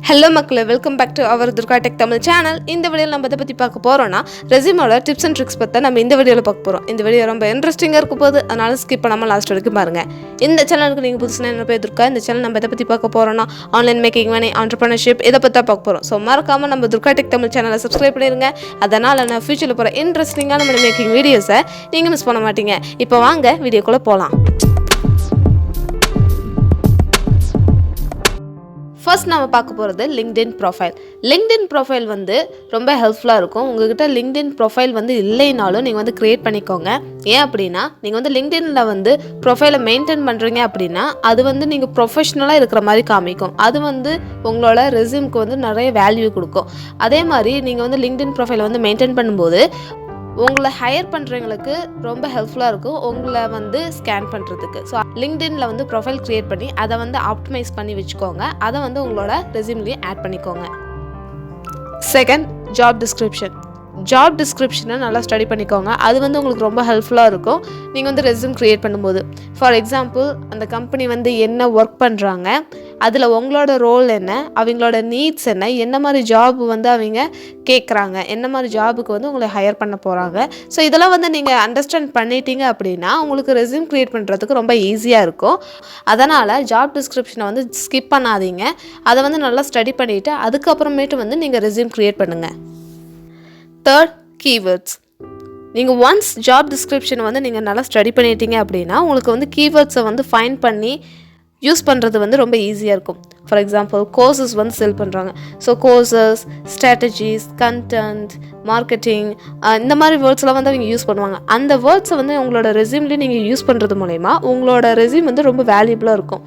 Hello மக்களே, welcome back to our Durga tech Tamil channel. இந்த வீடியோவில் நம்ம எதை பற்றி பார்க்க போகிறோம்னா ரெஸ்யூமோட டிப்ஸ் அண்ட் ட்ரிக்ஸ் பற்றி நம்ம இந்த வீடியோவில் பார்க்க போகிறோம். இந்த வீடியோ ரொம்ப இன்ட்ரெஸ்டிங்காக இருக்க போது, அதனால ஸ்கிப் பண்ணாமல் லாஸ்ட் வரைக்கும் பாருங்கள். இந்த சேனலுக்கு நீங்கள் புதுசுனா என்ன பேர் துர்கா. இந்த சேனல் நம்ம எதை பற்றி பார்க்க போகிறோம்னா ஆன்லைன் மேக்கிங் மணி, ஆண்டர்பிரினர்ஷிப் இதை பற்றி தான் பார்க்க போகிறோம். ஸோ மறக்காமல் நம்ம துர்கா டெக் தமிழ் சேனலை சப்ஸ்கிரைப் பண்ணிடுங்க. அதனால் நான் ஃபியூச்சரில் போகிற இன்ட்ரெஸ்டிங்கான மணி மேக்கிங் வீடியோஸை நீங்கள் மிஸ் பண்ண மாட்டீங்க. இப்போ வாங்க வீடியோக்குள்ளே போகலாம். ஃபர்ஸ்ட் நம்ம பார்க்க போகிறது லிங்க்டின் ப்ரொஃபைல். லிங்க்டின் ப்ரொஃபைல் வந்து ரொம்ப ஹெல்ப்ஃபுல்லாக இருக்கும். உங்கள்கிட்ட லிங்க்டின் ப்ரொஃபைல் வந்து இல்லைனாலும் நீங்கள் வந்து க்ரியேட் பண்ணிக்கோங்க. ஏன் அப்படின்னா நீங்கள் வந்து லிங்க்டினில் வந்து ப்ரொஃபைலை மெயின்டைன் பண்ணுறீங்க அப்படின்னா அது வந்து நீங்கள் ப்ரொஃபஷ்னலாக இருக்கிற மாதிரி காமிக்கும். அது வந்து உங்களோட ரெஸ்யூம்க்கு வந்து நிறைய வேல்யூ கொடுக்கும். அதே மாதிரி நீங்கள் வந்து லிங்க்டின் ப்ரொஃபைலை வந்து மெயின்டைன் பண்ணும்போது உங்களை ஹையர் பண்ணுறவங்களுக்கு ரொம்ப ஹெல்ப்ஃபுல்லாக இருக்கும் உங்களை வந்து ஸ்கேன் பண்ணுறதுக்கு. ஸோ லிங்க்டின்ல வந்து ப்ரொஃபைல் க்ரியேட் பண்ணி அதை வந்து ஆப்டிமைஸ் பண்ணி வச்சுக்கோங்க. அதை வந்து உங்களோட ரெஸ்யூம்லேயே ஆட் பண்ணிக்கோங்க. செகண்ட், ஜாப் டிஸ்கிரிப்ஷனை நல்லா ஸ்டடி பண்ணிக்கோங்க. அது வந்து உங்களுக்கு ரொம்ப ஹெல்ப்ஃபுல்லாக இருக்கும் நீங்கள் வந்து ரெஸ்யூம் க்ரியேட் பண்ணும்போது. ஃபார் எக்ஸாம்பிள், அந்த கம்பெனி வந்து என்ன ஒர்க் பண்ணுறாங்க, அதில் உங்களோட ரோல் என்ன, அவங்களோட நீட்ஸ் என்ன மாதிரி ஜாப் வந்து அவங்க கேட்குறாங்க, என்ன மாதிரி ஜாபுக்கு வந்து உங்களை ஹையர் பண்ண போகிறாங்க. ஸோ இதெல்லாம் வந்து நீங்கள் அண்டர்ஸ்டாண்ட் பண்ணிட்டீங்க அப்படின்னா உங்களுக்கு ரெஸ்யூம் க்ரியேட் பண்ணுறதுக்கு ரொம்ப ஈஸியாக இருக்கும். அதனால் ஜாப் டிஸ்கிரிப்ஷனை வந்து ஸ்கிப் பண்ணாதீங்க. அதை வந்து நல்லா ஸ்டடி பண்ணிவிட்டு அதுக்கப்புறமேட்டு வந்து நீங்கள் ரெஸ்யூம் க்ரியேட் பண்ணுங்கள். Third, keywords. நீங்கள் ஒன்ஸ் ஜாப் டிஸ்கிரிப்ஷனை வந்து நீங்கள் நல்லா ஸ்டடி பண்ணிட்டீங்க அப்படின்னா உங்களுக்கு வந்து கீவேர்ட்ஸை வந்து ஃபைண்ட் பண்ணி யூஸ் பண்ணுறது வந்து ரொம்ப ஈஸியாக இருக்கும். ஃபார் எக்ஸாம்பிள், கோர்சஸ் வந்து செல் பண்ணுறாங்க. So courses, strategies, content, marketing, இந்த மாதிரி வேர்ட்ஸ்லாம் வந்து அவங்க யூஸ் பண்ணுவாங்க. அந்த வேர்ட்ஸை வந்து உங்களோட ரெஸ்யூம்லேயே நீங்கள் யூஸ் பண்ணுறது மூலமா உங்களோட ரெஸ்யூம் வந்து ரொம்ப வேல்யூபிளாக இருக்கும்.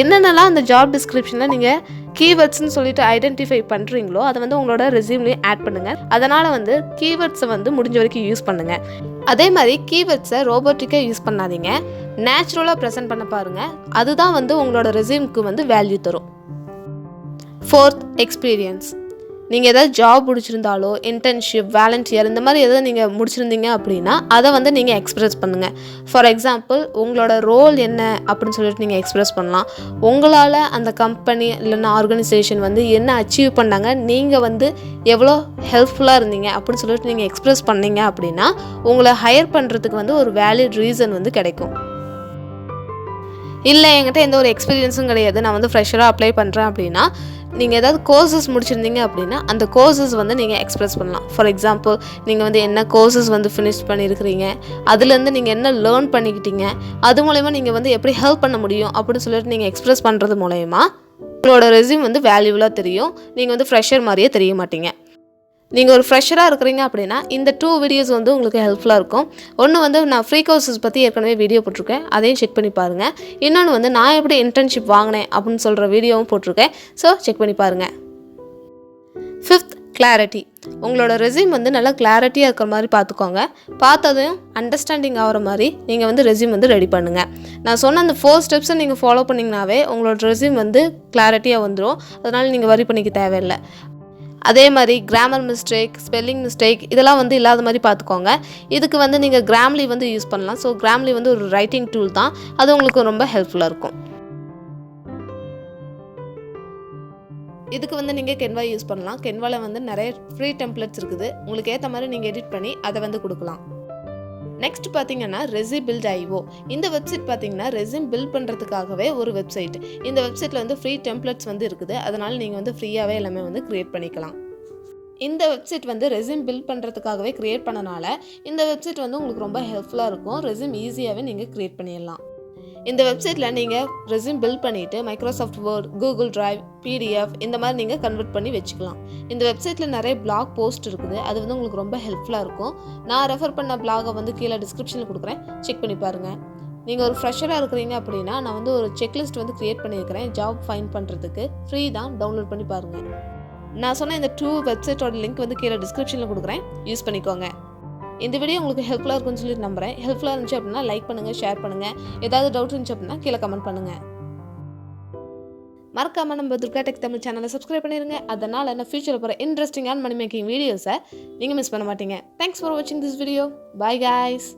என்னென்னலாம் அந்த ஜாப் டிஸ்கிரிப்ஷனில் நீங்கள் கீவேர்ட்ஸ்னு சொல்லிட்டு ஐடென்டிஃபை பண்ணுறீங்களோ அதை வந்து உங்களோட ரெஸ்யூம்லேயே ஆட் பண்ணுங்கள். அதனால் வந்து கீவேர்ட்ஸை வந்து முடிஞ்ச வரைக்கும் யூஸ் பண்ணுங்கள். அதே மாதிரி கீவேர்ட்ஸை ரோபோட்டிக்காக யூஸ் பண்ணாதீங்க, நேச்சுரலாக ப்ரெசென்ட் பண்ண பாருங்கள். அதுதான் வந்து உங்களோட ரெஸ்யூம்க்கு வந்து வேல்யூ தரும். Fourth, experience. நீங்கள் எதாவது ஜாப் முடிச்சிருந்தாலோ, இன்டர்ன்ஷிப், வாலண்டியர் இந்த மாதிரி எதாவது நீங்கள் முடிச்சிருந்தீங்க அப்படின்னா அதை வந்து நீங்கள் எக்ஸ்ப்ரெஸ் பண்ணுங்கள். ஃபார் எக்ஸாம்பிள், உங்களோட ரோல் என்ன அப்படின்னு சொல்லிட்டு நீங்கள் எக்ஸ்ப்ரெஸ் பண்ணலாம். உங்களால் அந்த கம்பெனி இல்லைன்னா ஆர்கனைசேஷன் வந்து என்ன அச்சீவ் பண்ணாங்க, நீங்கள் வந்து எவ்வளோ ஹெல்ப்ஃபுல்லாக இருந்தீங்க அப்படின்னு சொல்லிட்டு நீங்கள் எக்ஸ்ப்ரெஸ் பண்ணீங்க அப்படின்னா உங்களை ஹையர் பண்ணுறதுக்கு வந்து ஒரு வேலிட் ரீசன் வந்து கிடைக்கும். இல்லை என்கிட்ட எந்த ஒரு எக்ஸ்பீரியன்ஸும் கிடையாது, நான் வந்து ஃப்ரெஷராக அப்ளை பண்ணுறேன் அப்படின்னா நீங்கள் ஏதாவது கோர்சஸ் முடிச்சிருந்தீங்க அப்படின்னா அந்த கோர்சஸ் வந்து நீங்கள் எக்ஸ்ப்ரெஸ் பண்ணலாம். ஃபார் எக்ஸாம்பிள், நீங்கள் வந்து என்ன கோர்சஸ் வந்து ஃபினிஷ் பண்ணியிருக்கிறீங்க, அதுலேருந்து நீங்கள் என்ன லேர்ன் பண்ணிக்கிட்டீங்க, அது மூலயமா நீங்கள் வந்து எப்படி ஹெல்ப் பண்ண முடியும் அப்படின்னு சொல்லிட்டு நீங்கள் எக்ஸ்ப்ரெஸ் பண்ணுறது மூலயமா உங்களோட ரெஸ்யூம் வந்து வேல்யூபுளாக தெரியும். நீங்கள் வந்து ஃப்ரெஷர் மாதிரியே தெரிய மாட்டீங்க. நீங்கள் ஒரு ஃப்ரெஷராக இருக்கிறீங்க அப்படின்னா இந்த 2 வீடியோஸ் வந்து உங்களுக்கு ஹெல்ப்ஃபுல்லாக இருக்கும். ஒன்று வந்து நான் ஃப்ரீ கோர்சஸ் பற்றி ஏற்கனவே வீடியோ போட்டிருக்கேன், அதையும் செக் பண்ணி பாருங்கள். இன்னொன்று வந்து நான் எப்படி இன்டர்ன்ஷிப் வாங்கினேன் அப்படின்னு சொல்கிற வீடியோவும் போட்டிருக்கேன். ஸோ செக் பண்ணி பாருங்கள். Fifth, clarity. உங்களோட ரெஸ்யூம் வந்து நல்லா கிளாரிட்டியாக இருக்கிற மாதிரி பார்த்துக்கோங்க. பார்த்ததையும் அண்டர்ஸ்டாண்டிங் ஆகிற மாதிரி நீங்கள் வந்து ரெஸ்யூம் வந்து ரெடி பண்ணுங்கள். நான் சொன்ன அந்த 4 ஸ்டெப்ஸை நீங்கள் ஃபாலோ பண்ணிங்கனாவே உங்களோட ரெஸ்யூம் வந்து கிளாரிட்டியாக வந்துடும். அதனால் நீங்கள் வரி பண்ணிக்க தேவையில்லை. அதே மாதிரி கிராமர் மிஸ்டேக், ஸ்பெல்லிங் மிஸ்டேக் இதெல்லாம் வந்து இல்லாத மாதிரி பார்த்துக்கோங்க. இதுக்கு வந்து நீங்கள் கிராம்லி வந்து யூஸ் பண்ணலாம். ஸோ கிராம்லி வந்து ஒரு ரைட்டிங் டூல் தான், அது உங்களுக்கு ரொம்ப ஹெல்ப்ஃபுல்லாக இருக்கும். இதுக்கு வந்து நீங்கள் கென்வா யூஸ் பண்ணலாம். கென்வாவில் வந்து நிறைய ஃப்ரீ டெம்ப்ளேட்ஸ் இருக்குது, உங்களுக்கு ஏற்ற மாதிரி நீங்கள் எடிட் பண்ணி அதை வந்து கொடுக்கலாம். நெக்ஸ்ட் பார்த்தீங்கன்னா resume.io. இந்த வெப்சைட் பார்த்தீங்கன்னா ரெஸ்யூம் பில்ட் பண்ணுறதுக்காகவே ஒரு வெப்சைட். இந்த வெப்சைட்டில் வந்து ஃப்ரீ டெம்ப்ளேட்ஸ் வந்து இருக்குது, அதனால் நீங்கள் வந்து ஃப்ரீயாகவே எல்லாமே வந்து க்ரியேட் பண்ணிக்கலாம். இந்த வெப்சைட் வந்து ரெஸ்யூம் பில்ட் பண்ணுறதுக்காகவே க்ரியேட் பண்ணனால இந்த வெப்சைட் வந்து உங்களுக்கு ரொம்ப ஹெல்ப்ஃபுல்லாக இருக்கும். ரெஸ்யூம் ஈஸியாகவே நீங்கள் க்ரியேட் பண்ணிடலாம். இந்த வெப்சைட்டில் நீங்கள் ரெஸ்யூம் பில்ட் பண்ணிவிட்டு Microsoft word, Google drive, PDF இந்த மாதிரி நீங்கள் கன்வெர்ட் பண்ணி வச்சுக்கலாம். இந்த வெப்சைட்டில் நிறைய பிளாக் போஸ்ட் இருக்குது, அது வந்து உங்களுக்கு ரொம்ப ஹெல்ப்ஃபுல்லாக இருக்கும். நான் ரெஃபர் பண்ண பிளாகை வந்து கீழே டிஸ்கிரிப்ஷனில் கொடுக்குறேன், செக் பண்ணி பாருங்கள். நீங்கள் ஒரு ஃப்ரெஷராக இருக்கிறீங்க அப்படின்னா நான் வந்து ஒரு செக்லிஸ்ட் வந்து க்ரியேட் பண்ணியிருக்கிறேன் ஜாப் ஃபைண்ட் பண்ணுறதுக்கு. ஃப்ரீ தான், டவுன்லோட் பண்ணி பாருங்கள். நான் சொன்ன இந்த 2 வெப்சைட்டோட லிங்க் வந்து கீழே டிஸ்கிரிப்ஷனில் கொடுக்குறேன், யூஸ் பண்ணிக்கோங்க. இந்த வீடியோ உங்களுக்கு ஹெல்ப்ஃபுல்லாக இருக்குன்னு சொல்லிட்டு நம்புறேன். ஹெல்ப்ஃபுல்லாக இருந்துச்சு அப்படின்னா லைக் பண்ணுங்கள், ஷேர் பண்ணுங்கள். ஏதாவது டவுட் இருந்துச்சு அப்படின்னா கீழே கமெண்ட் பண்ணுங்கள். மறக்காமல் நம்ம துர்கா டெக் தமிழ் சேனலை சப்ஸ்கிரைப் பண்ணிடுங்க. அதனால் என்ன ஃபியூச்சரில் போகிற இன்ட்ரெஸ்டிங்கான மணி மேக்கிங் வீடியோஸை நீங்கள் மிஸ் பண்ண மாட்டீங்க. தேங்க்ஸ் ஃபார் வாட்சிங் திஸ் வீடியோ. Bye guys.